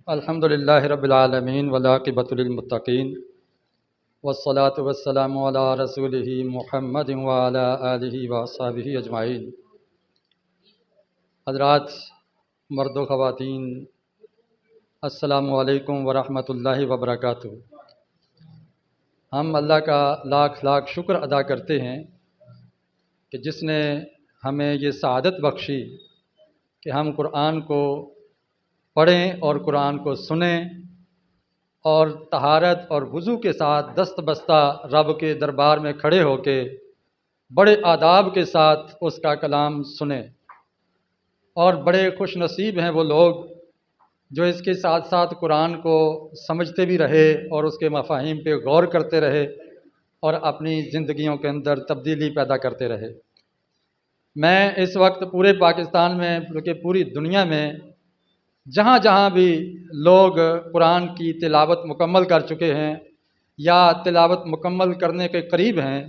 الحمدللہ رب العالمین والعاقبۃ للمتقین والصلاة والسلام علی رسولہ محمد وعلی آلہ وصحبہ اجمعین۔ حضرات، مرد و خواتین، السلام علیکم ورحمۃ اللہ وبرکاتہ۔ ہم اللہ کا لاکھ لاکھ شکر ادا کرتے ہیں کہ جس نے ہمیں یہ سعادت بخشی کہ ہم قرآن کو پڑھیں اور قرآن کو سنیں اور طہارت اور وضو کے ساتھ دست بستہ رب کے دربار میں کھڑے ہو کے بڑے آداب کے ساتھ اس کا کلام سنیں۔ اور بڑے خوش نصیب ہیں وہ لوگ جو اس کے ساتھ ساتھ قرآن کو سمجھتے بھی رہے اور اس کے مفاہیم پہ غور کرتے رہے اور اپنی زندگیوں کے اندر تبدیلی پیدا کرتے رہے۔ میں اس وقت پورے پاکستان میں بلکہ پوری دنیا میں جہاں جہاں بھی لوگ قرآن کی تلاوت مکمل کر چکے ہیں یا تلاوت مکمل کرنے کے قریب ہیں،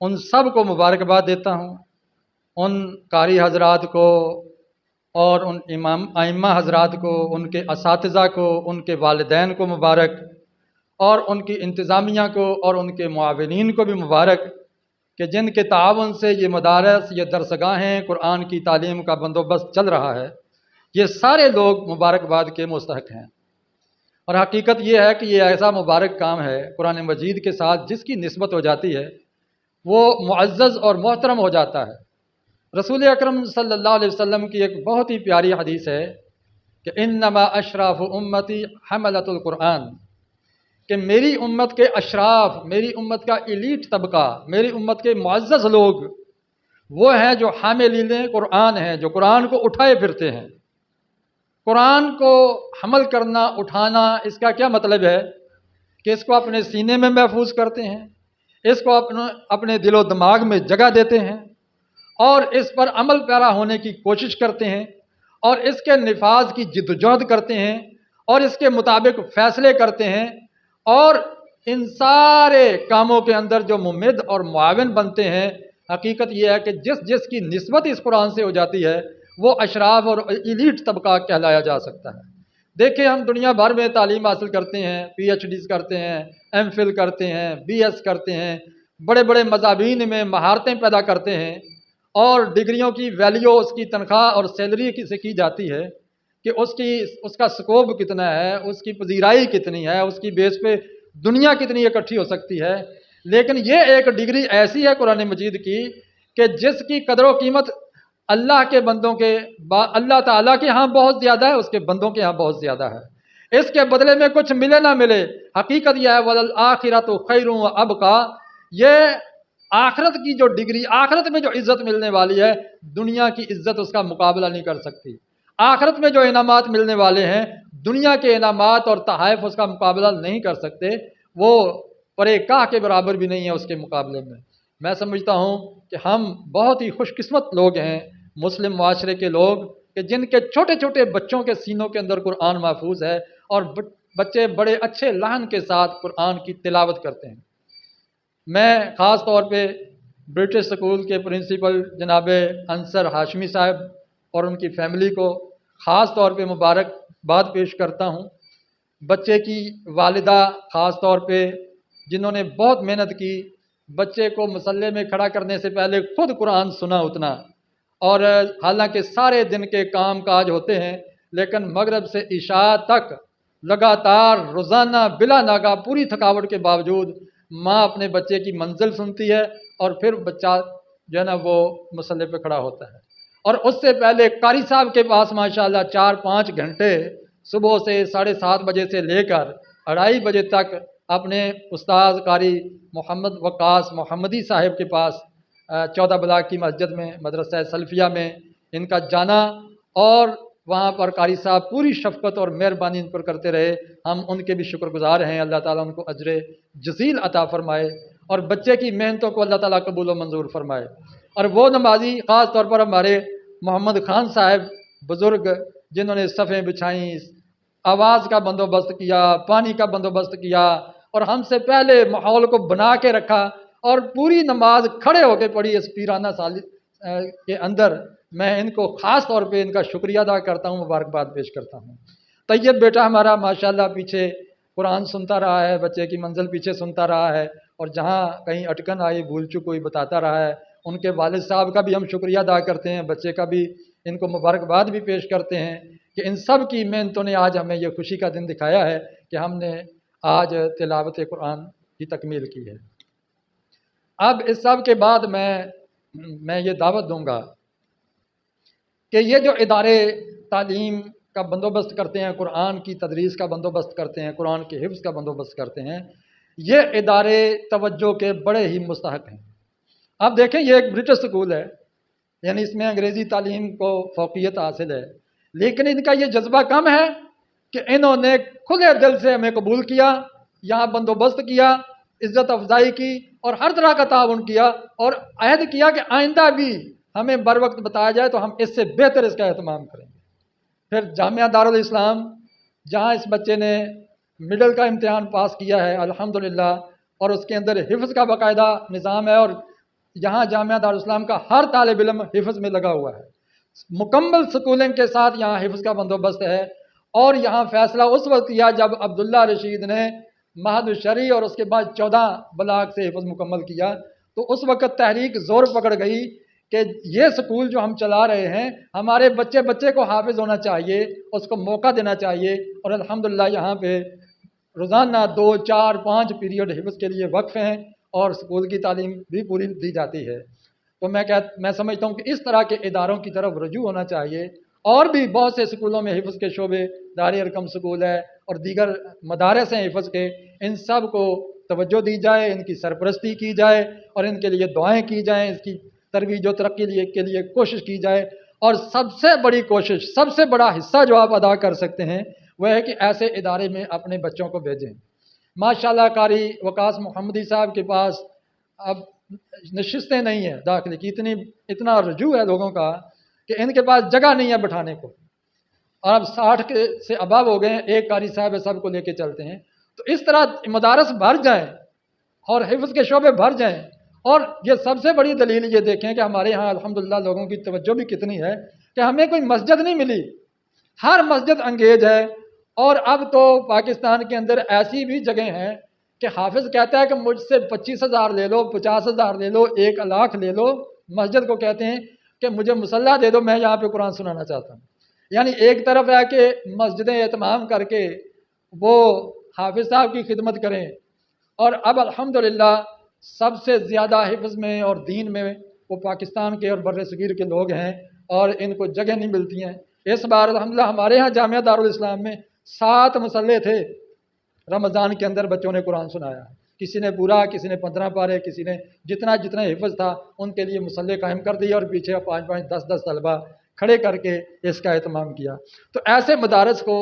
ان سب کو مبارکباد دیتا ہوں۔ ان قاری حضرات کو اور ان ائمہ حضرات کو، ان کے اساتذہ کو، ان کے والدین کو مبارک، اور ان کی انتظامیہ کو اور ان کے معاونین کو بھی مبارک کہ جن کے تعاون سے یہ مدارس، یہ درسگاہیں، قرآن کی تعلیم کا بندوبست چل رہا ہے۔ یہ سارے لوگ مبارکباد کے مستحق ہیں، اور حقیقت یہ ہے کہ یہ ایسا مبارک کام ہے قرآن مجید کے ساتھ جس کی نسبت ہو جاتی ہے وہ معزز اور محترم ہو جاتا ہے۔ رسول اکرم صلی اللہ علیہ وسلم کی ایک بہت ہی پیاری حدیث ہے کہ انما اشراف امتی حملۃ القرآن، کہ میری امت کے اشراف، میری امت کا ایلیٹ طبقہ، میری امت کے معزز لوگ وہ ہیں جو حاملین قرآن ہیں، جو قرآن کو اٹھائے پھرتے ہیں۔ قرآن کو حمل کرنا، اٹھانا، اس کا کیا مطلب ہے کہ اس کو اپنے سینے میں محفوظ کرتے ہیں، اس کو اپنے دل و دماغ میں جگہ دیتے ہیں اور اس پر عمل پیرا ہونے کی کوشش کرتے ہیں اور اس کے نفاذ کی جدوجہد کرتے ہیں اور اس کے مطابق فیصلے کرتے ہیں، اور ان سارے کاموں کے اندر جو ممد اور معاون بنتے ہیں۔ حقیقت یہ ہے کہ جس کی نسبت اس قرآن سے ہو جاتی ہے وہ اشراف اور ایلیٹ طبقہ کہلایا جا سکتا ہے۔ دیکھیں، ہم دنیا بھر میں تعلیم حاصل کرتے ہیں، پی ایچ ڈیز کرتے ہیں، ایم فل کرتے ہیں، بی ایس کرتے ہیں، بڑے بڑے مضامین میں مہارتیں پیدا کرتے ہیں، اور ڈگریوں کی ویلیو، اس کی تنخواہ اور سیلری سے کی جاتی ہے کہ اس کا سکوپ کتنا ہے، اس کی پذیرائی کتنی ہے، اس کی بیس پہ دنیا کتنی اکٹھی ہو سکتی ہے۔ لیکن یہ ایک ڈگری ایسی ہے قرآن مجید کی کہ جس کی قدر و قیمت اللہ کے بندوں کے اللہ تعالیٰ کے ہاں بہت زیادہ ہے، اس کے بندوں کے ہاں بہت زیادہ ہے۔ اس کے بدلے میں کچھ ملے نہ ملے، حقیقت یہ ہے وَلَلْآخِرَةُ خَيْرٌ وَأَبْقَىٰ، یہ آخرت کی جو ڈگری، آخرت میں جو عزت ملنے والی ہے، دنیا کی عزت اس کا مقابلہ نہیں کر سکتی۔ آخرت میں جو انعامات ملنے والے ہیں، دنیا کے انعامات اور تحائف اس کا مقابلہ نہیں کر سکتے، وہ پرے کاہ کے برابر بھی نہیں ہے اس کے مقابلے میں۔ میں سمجھتا ہوں کہ ہم بہت ہی خوش قسمت لوگ ہیں، مسلم معاشرے کے لوگ، کہ جن کے چھوٹے چھوٹے بچوں کے سینوں کے اندر قرآن محفوظ ہے اور بچے بڑے اچھے لحن کے ساتھ قرآن کی تلاوت کرتے ہیں۔ میں خاص طور پہ برٹش سکول کے پرنسپل جناب انصر ہاشمی صاحب اور ان کی فیملی کو خاص طور پہ مبارکباد پیش کرتا ہوں۔ بچے کی والدہ خاص طور پہ جنہوں نے بہت محنت کی، بچے کو مصلی میں کھڑا کرنے سے پہلے خود قرآن سنا اتنا، اور حالانکہ سارے دن کے کام کاج ہوتے ہیں لیکن مغرب سے عشاء تک لگاتار روزانہ بلا ناغہ پوری تھکاوٹ کے باوجود ماں اپنے بچے کی منزل سنتی ہے اور پھر بچہ جو ہے نا وہ مصلی پہ کھڑا ہوتا ہے، اور اس سے پہلے قاری صاحب کے پاس ماشاءاللہ 4-5 گھنٹے صبح سے 7:30 بجے سے لے کر 2:30 بجے تک اپنے استاذ قاری محمد وقاص محمدی صاحب کے پاس 14 بلاک کی مسجد میں مدرسہ سلفیہ میں ان کا جانا، اور وہاں پر قاری صاحب پوری شفقت اور مہربانی ان پر کرتے رہے۔ ہم ان کے بھی شکر گزار ہیں، اللہ تعالیٰ ان کو اجر جزیل عطا فرمائے اور بچے کی محنتوں کو اللہ تعالیٰ قبول و منظور فرمائے۔ اور وہ نمازی خاص طور پر ہمارے محمد خان صاحب بزرگ، جنہوں نے صفیں بچھائیں، آواز کا بندوبست کیا، پانی کا بندوبست کیا، اور ہم سے پہلے ماحول کو بنا کے رکھا اور پوری نماز کھڑے ہو کے پڑھی اس پیرانہ سال کے اندر۔ میں ان کو خاص طور پہ ان کا شکریہ ادا کرتا ہوں، مبارکباد پیش کرتا ہوں۔ طیب بیٹا ہمارا ماشاءاللہ پیچھے قرآن سنتا رہا ہے، بچے کی منزل پیچھے سنتا رہا ہے، اور جہاں کہیں اٹکن آئی بھول چوک کوئی بتاتا رہا ہے۔ ان کے والد صاحب کا بھی ہم شکریہ ادا کرتے ہیں، بچے کا بھی ان کو مبارکباد بھی پیش کرتے ہیں کہ ان سب کی محنتوں نے آج ہمیں یہ خوشی کا دن دکھایا ہے کہ ہم نے آج تلاوت قرآن کی تکمیل کی ہے۔ اب اس سب کے بعد میں یہ دعوت دوں گا کہ یہ جو ادارے تعلیم کا بندوبست کرتے ہیں، قرآن کی تدریس کا بندوبست کرتے ہیں، قرآن کے حفظ کا بندوبست کرتے ہیں، یہ ادارے توجہ کے بڑے ہی مستحق ہیں۔ اب دیکھیں یہ ایک برٹش اسکول ہے، یعنی اس میں انگریزی تعلیم کو فوقیت حاصل ہے، لیکن ان کا یہ جذبہ کم ہے کہ انہوں نے کھلے دل سے ہمیں قبول کیا، یہاں بندوبست کیا، عزت افزائی کی اور ہر طرح کا تعاون کیا، اور عہد کیا کہ آئندہ بھی ہمیں بر وقت بتایا جائے تو ہم اس سے بہتر اس کا اہتمام کریں گے۔ پھر جامعہ دارالاسلام، جہاں اس بچے نے مڈل کا امتحان پاس کیا ہے الحمدللہ، اور اس کے اندر حفظ کا باقاعدہ نظام ہے، اور یہاں جامعہ دارالاسلام کا ہر طالب علم حفظ میں لگا ہوا ہے، مکمل سکولنگ کے ساتھ یہاں حفظ کا بندوبست ہے۔ اور یہاں فیصلہ اس وقت کیا جب عبداللہ رشید نے مہد الشرعی اور اس کے بعد 14 بلاغ سے حفظ مکمل کیا، تو اس وقت تحریک زور پکڑ گئی کہ یہ سکول جو ہم چلا رہے ہیں، ہمارے بچے کو حافظ ہونا چاہیے، اس کو موقع دینا چاہیے، اور الحمدللہ یہاں پہ روزانہ 2، 4، 5 پیریڈ حفظ کے لیے وقف ہیں، اور سکول کی تعلیم بھی پوری دی جاتی ہے۔ تو میں سمجھتا ہوں کہ اس طرح کے اداروں کی طرف رجوع ہونا چاہیے، اور بھی بہت سے سکولوں میں حفظ کے شعبے، دار ارقم سکول ہے اور دیگر مدارس ہیں حفظ کے، ان سب کو توجہ دی جائے، ان کی سرپرستی کی جائے، اور ان کے لیے دعائیں کی جائیں، اس کی ترویج و ترقی کے لیے کوشش کی جائے۔ اور سب سے بڑی کوشش، سب سے بڑا حصہ جو آپ ادا کر سکتے ہیں وہ ہے کہ ایسے ادارے میں اپنے بچوں کو بھیجیں۔ ماشاءاللہ قاری وقاص محمدی صاحب کے پاس اب نشستیں نہیں ہیں داخلے کی، اتنا رجوع ہے لوگوں کا کہ ان کے پاس جگہ نہیں ہے بٹھانے کو، اور اب 60 سے اباب ہو گئے ہیں، ایک قاری صاحب سب کو لے کے چلتے ہیں۔ تو اس طرح مدارس بھر جائیں اور حفظ کے شعبے بھر جائیں۔ اور یہ سب سے بڑی دلیل یہ دیکھیں کہ ہمارے ہاں الحمدللہ لوگوں کی توجہ بھی کتنی ہے کہ ہمیں کوئی مسجد نہیں ملی، ہر مسجد انگیز ہے۔ اور اب تو پاکستان کے اندر ایسی بھی جگہ ہیں کہ حافظ کہتا ہے کہ مجھ سے 25,000 لے لو، 50,000 لے لو، 1,00,000 لے لو، مسجد کو کہتے ہیں کہ مجھے مصلی دے دو، میں یہاں پہ قرآن سنانا چاہتا ہوں۔ یعنی ایک طرف ہے کہ مسجدیں اہتمام کر کے وہ حافظ صاحب کی خدمت کریں، اور اب الحمدللہ سب سے زیادہ حفظ میں اور دین میں وہ پاکستان کے اور بر صغیر کے لوگ ہیں، اور ان کو جگہ نہیں ملتی ہیں۔ اس بار الحمدللہ ہمارے ہاں جامعہ دارالاسلام میں 7 مصلے تھے، رمضان کے اندر بچوں نے قرآن سنایا، کسی نے پورا، کسی نے 15 پارے، کسی نے جتنا حفظ تھا ان کے لیے مصلے قائم کر دیے، اور پیچھے 5، 10 طلبہ کھڑے کر کے اس کا اہتمام کیا۔ تو ایسے مدارس کو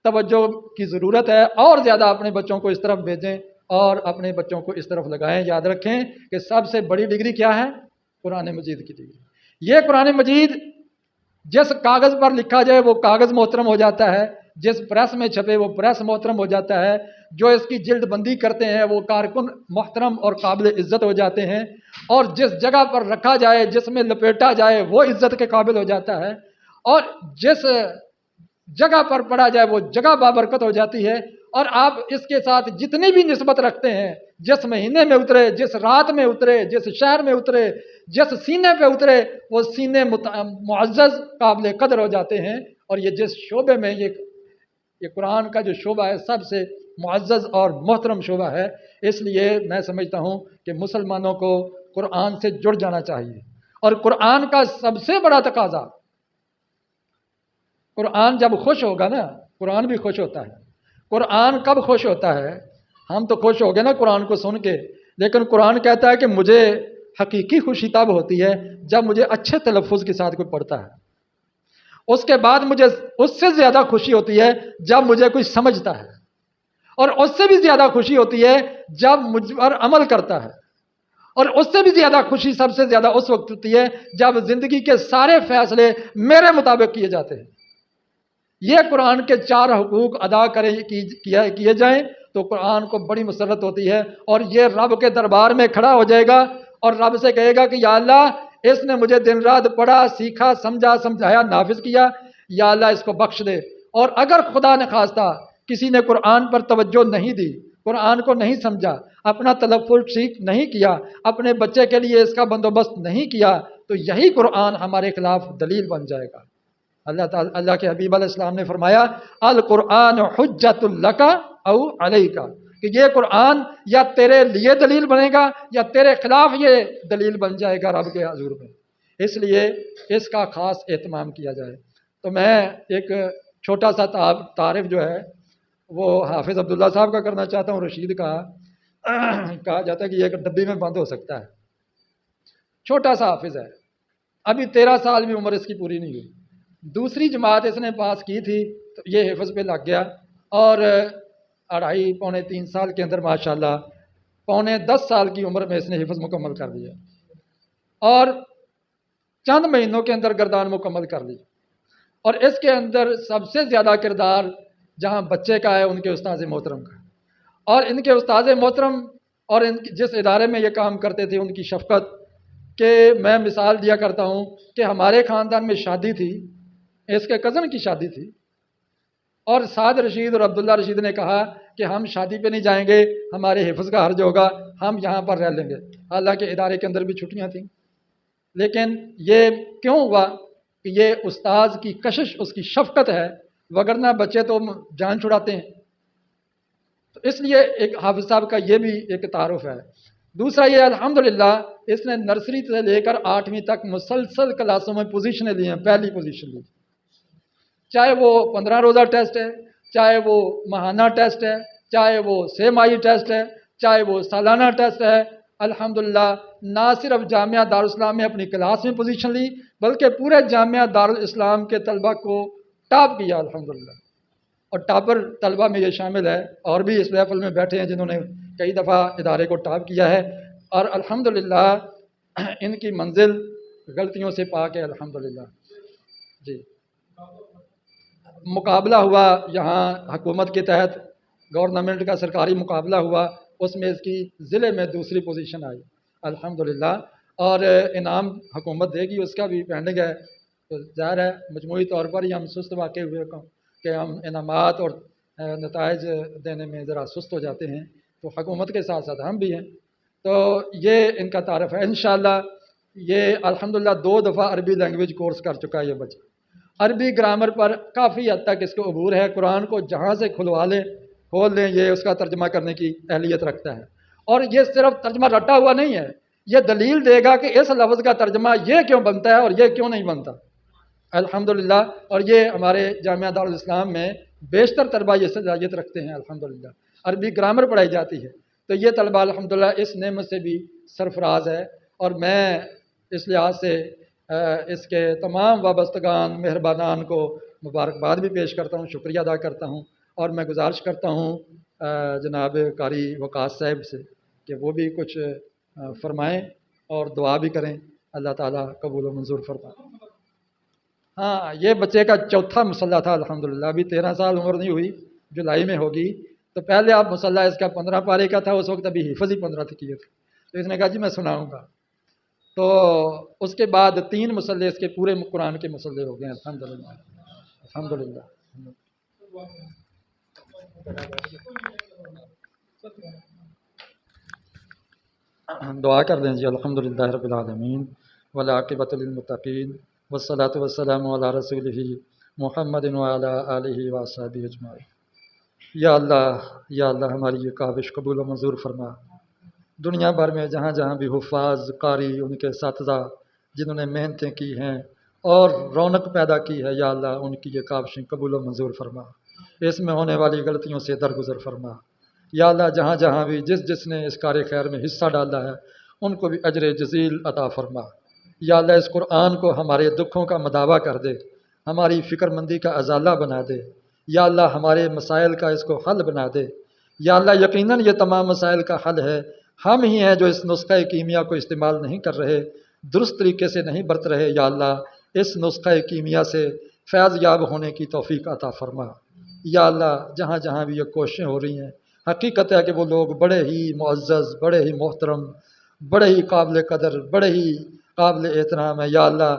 توجہ کی ضرورت ہے، اور زیادہ اپنے بچوں کو اس طرف بھیجیں اور اپنے بچوں کو اس طرف لگائیں۔ یاد رکھیں کہ سب سے بڑی ڈگری کیا ہے؟ قرآن مجید کی ڈگری۔ یہ قرآن مجید جس کاغذ پر لکھا جائے وہ کاغذ محترم ہو جاتا ہے، جس پریس میں چھپے وہ پریس محترم ہو جاتا ہے، جو اس کی جلد بندی کرتے ہیں وہ کارکن محترم اور قابل عزت ہو جاتے ہیں، اور جس جگہ پر رکھا جائے، جس میں لپیٹا جائے وہ عزت کے قابل ہو جاتا ہے، اور جس جگہ پر پڑھا جائے وہ جگہ بابرکت ہو جاتی ہے۔ اور آپ اس کے ساتھ جتنی بھی نسبت رکھتے ہیں، جس مہینے میں اترے، جس رات میں اترے، جس شہر میں اترے، جس سینے پہ اترے، وہ سینے معزز قابل قدر ہو جاتے ہیں۔ اور یہ جس شعبے میں یہ قرآن کا جو شعبہ ہے سب سے معزز اور محترم شعبہ ہے، اس لیے میں سمجھتا ہوں کہ مسلمانوں کو قرآن سے جڑ جانا چاہیے۔ اور قرآن کا سب سے بڑا تقاضا، قرآن جب خوش ہوگا نا، قرآن بھی خوش ہوتا ہے۔ قرآن کب خوش ہوتا ہے؟ ہم تو خوش ہو گئے نا قرآن کو سن کے، لیکن قرآن کہتا ہے کہ مجھے حقیقی خوشی تب ہوتی ہے جب مجھے اچھے تلفظ کے ساتھ کوئی پڑھتا ہے۔ اس کے بعد مجھے اس سے زیادہ خوشی ہوتی ہے جب مجھے کوئی سمجھتا ہے، اور اس سے بھی زیادہ خوشی ہوتی ہے جب مجھ پر عمل کرتا ہے، اور اس سے بھی زیادہ خوشی سب سے زیادہ اس وقت ہوتی ہے جب زندگی کے سارے فیصلے میرے مطابق کیے جاتے ہیں۔ یہ قرآن کے 4 حقوق ادا کیے جائیں تو قرآن کو بڑی مسرت ہوتی ہے، اور یہ رب کے دربار میں کھڑا ہو جائے گا اور رب سے کہے گا کہ یا اللہ اس نے مجھے دن رات پڑھا، سیکھا، سمجھایا، نافذ کیا، یا اللہ اس کو بخش دے۔ اور اگر خدا نے خواستہ کسی نے قرآن پر توجہ نہیں دی، قرآن کو نہیں سمجھا، اپنا تلفظ ٹھیک نہیں کیا، اپنے بچے کے لیے اس کا بندوبست نہیں کیا، تو یہی قرآن ہمارے خلاف دلیل بن جائے گا۔ اللہ کے حبیب علیہ السلام نے فرمایا القرآن حجت لک او علیک، کہ یہ قرآن یا تیرے لیے دلیل بنے گا یا تیرے خلاف یہ دلیل بن جائے گا رب کے حضور میں، اس لیے اس کا خاص اہتمام کیا جائے۔ تو میں ایک چھوٹا سا تعارف جو ہے وہ حافظ عبداللہ صاحب کا کرنا چاہتا ہوں۔ رشید کا کہا جاتا ہے کہ یہ ایک ڈبی میں بند ہو سکتا ہے، چھوٹا سا حافظ ہے، ابھی 13 سال بھی عمر اس کی پوری نہیں ہوئی، دوسری جماعت اس نے پاس کی تھی تو یہ حفظ پہ لگ گیا، اور 2.5 پونے 3 سال کے اندر ماشاءاللہ پونے 10 سال کی عمر میں اس نے حفظ مکمل کر دیا، اور چند مہینوں کے اندر گردان مکمل کر لی۔ اور اس کے اندر سب سے زیادہ کردار جہاں بچے کا ہے ان کے استاذ محترم کا، اور ان کے استاذ محترم اور جس ادارے میں یہ کام کرتے تھے ان کی شفقت، کہ میں مثال دیا کرتا ہوں کہ ہمارے خاندان میں شادی تھی، اس کے کزن کی شادی تھی، اور سعد رشید اور عبداللہ رشید نے کہا کہ ہم شادی پہ نہیں جائیں گے، ہمارے حفظ کا حرج ہوگا، ہم یہاں پر رہ لیں گے، حالانکہ ادارے کے اندر بھی چھٹیاں تھیں۔ لیکن یہ کیوں ہوا کہ یہ استاذ کی کشش، اس کی شفقت ہے، وگرنہ بچے تو جان چھڑاتے ہیں۔ تو اس لیے ایک حافظ صاحب کا یہ بھی ایک تعارف ہے۔ دوسرا یہ الحمدللہ اس نے نرسری سے لے کر 8ویں تک مسلسل کلاسوں میں پوزیشنیں لی ہیں، پہلی پوزیشن لی، چاہے وہ 15 روزہ ٹیسٹ ہے، چاہے وہ ماہانہ ٹیسٹ ہے، چاہے وہ 6 ماہی ٹیسٹ ہے، چاہے وہ سالانہ ٹیسٹ ہے۔ الحمدللہ نہ صرف جامعہ دارالاسلام میں اپنی کلاس میں پوزیشن لی، بلکہ پورے جامعہ دارالاسلام کے طلبہ کو ٹاپ کیا الحمدللہ، اور ٹاپر طلبہ میں یہ شامل ہے، اور بھی اس محفل میں بیٹھے ہیں جنہوں نے کئی دفعہ ادارے کو ٹاپ کیا ہے، اور الحمدللہ ان کی منزل غلطیوں سے پاک ہے الحمدللہ۔ جی، مقابلہ ہوا یہاں حکومت کے تحت، گورنمنٹ کا سرکاری مقابلہ ہوا، اس میں اس کی ضلع میں دوسری پوزیشن آئی الحمدللہ، اور انعام حکومت دے گی، اس کا بھی پینڈنگ ہے۔ تو ظاہر ہے مجموعی طور پر ہی ہم سست واقع ہوئے کہ ہم انعامات اور نتائج دینے میں ذرا سست ہو جاتے ہیں، تو حکومت کے ساتھ ساتھ ہم بھی ہیں۔ تو یہ ان کا تعارف ہے۔ انشاءاللہ یہ الحمدللہ 2 دفعہ عربی لینگویج کورس کر چکا ہے یہ بچہ، عربی گرامر پر کافی حد تک اس کو عبور ہے، قرآن کو جہاں سے کھول لیں یہ اس کا ترجمہ کرنے کی اہلیت رکھتا ہے، اور یہ صرف ترجمہ رٹا ہوا نہیں ہے، یہ دلیل دے گا کہ اس لفظ کا ترجمہ یہ کیوں بنتا ہے اور یہ کیوں نہیں بنتا الحمدللہ۔ اور یہ ہمارے جامعہ دارالاسلام میں بیشتر طلبہ یہ صلاحیت رکھتے ہیں الحمدللہ، عربی گرامر پڑھائی جاتی ہے، تو یہ طلبہ الحمدللہ اس نعمت سے بھی سرفراز ہے، اور میں اس لحاظ سے اس کے تمام وابستگان مہربانان کو مبارکباد بھی پیش کرتا ہوں، شکریہ ادا کرتا ہوں، اور میں گزارش کرتا ہوں جناب قاری وقاص صاحب سے کہ وہ بھی کچھ فرمائیں اور دعا بھی کریں، اللہ تعالیٰ قبول و منظور فرمائے۔ ہاں، یہ بچے کا چوتھا مصلح تھا الحمدللہ، ابھی 13 سال عمر نہیں ہوئی، جولائی میں ہوگی، تو پہلے آپ مصلح اس کا 15 پارے کا تھا، اس وقت ابھی حفظ ہی 15 کیے تھے، تو اس نے کہا جی میں سناؤں گا، تو اس کے بعد 3 مصلح اس کے پورے قرآن کے مصلح ہو گئے ہیں الحمدللہ الحمدللہ۔ دعا کر دیں جی۔ الحمدللہ رب العالمین والعاقبۃ للمتقین والصلاۃ والسلام علی رسولہ محمد وعلی آلہ وصحبہ اجمعین۔ یا اللہ ہماری یہ کاوش قبول و منظور فرما، دنیا بھر میں جہاں جہاں بھی حفاظ قاری ان کے اساتذہ جنہوں نے محنتیں کی ہیں اور رونق پیدا کی ہے، یا اللہ ان کی یہ کاوشیں قبول و منظور فرما، اس میں ہونے والی غلطیوں سے درگزر فرما۔ یا اللہ جہاں جہاں بھی جس نے اس کار خیر میں حصہ ڈالا ہے ان کو بھی اجر جزیل عطا فرما۔ یا اللہ اس قرآن کو ہمارے دکھوں کا مداوع کر دے، ہماری فکر مندی کا ازالہ بنا دے، یا اللہ ہمارے مسائل کا اس کو حل بنا دے۔ یا اللہ یقیناً یہ تمام مسائل کا حل ہے، ہم ہی ہیں جو اس نسخہ کیمیا کو استعمال نہیں کر رہے، درست طریقے سے نہیں برت رہے۔ یا اللہ اس نسخہ کیمیا سے فیض یاب ہونے کی توفیق عطا فرما۔ یا اللہ جہاں جہاں بھی یہ کوششیں ہو رہی ہیں، حقیقت ہے کہ وہ لوگ بڑے ہی معزز، بڑے ہی محترم، بڑے ہی قابل قدر، بڑے ہی قابل احترام ہے۔ یا اللہ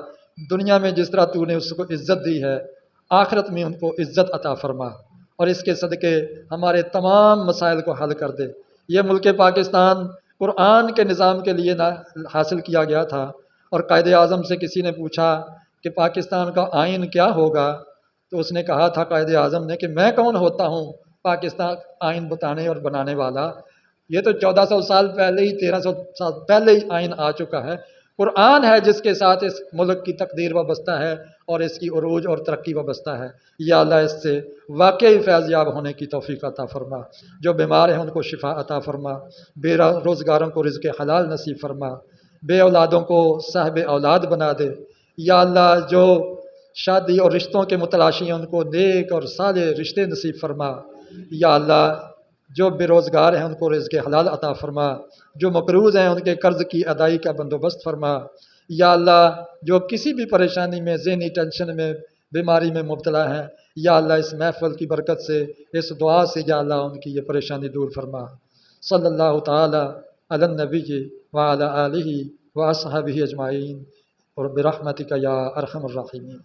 دنیا میں جس طرح تو نے اس کو عزت دی ہے، آخرت میں ان کو عزت عطا فرما، اور اس کے صدقے ہمارے تمام مسائل کو حل کر دے۔ یہ ملک پاکستان قرآن کے نظام کے لیے حاصل کیا گیا تھا، اور قائد اعظم سے کسی نے پوچھا کہ پاکستان کا آئین کیا ہوگا، تو اس نے کہا تھا قائد اعظم نے کہ میں کون ہوتا ہوں پاکستان آئین بتانے اور بنانے والا، یہ تو 1400 سال پہلے ہی 1300 سال پہلے ہی آئین آ چکا ہے، قرآن ہے جس کے ساتھ اس ملک کی تقدیر وابستہ ہے اور اس کی عروج اور ترقی وابستہ ہے۔ یا اللہ اس سے واقعی فیض یاب ہونے کی توفیق عطا فرما، جو بیمار ہیں ان کو شفا عطا فرما، بے روزگاروں کو رزق حلال نصیب فرما، بے اولادوں کو صاحب اولاد بنا دے۔ یا اللہ جو شادی اور رشتوں کے متلاشی ہیں ان کو نیک اور صالح رشتے نصیب فرما۔ یا اللہ جو بے روزگار ہیں ان کو رزق حلال عطا فرما، جو مقروض ہیں ان کے قرض کی ادائیگی کا بندوبست فرما۔ یا اللہ جو کسی بھی پریشانی میں، ذہنی ٹینشن میں، بیماری میں مبتلا ہیں، یا اللہ اس محفل کی برکت سے، اس دعا سے یا اللہ ان کی یہ پریشانی دور فرما۔ صلی اللہ تعالی علی النبی وعلی آلہ واصحابہ اجمعین اور برحمتک یا ارحم الراحمین۔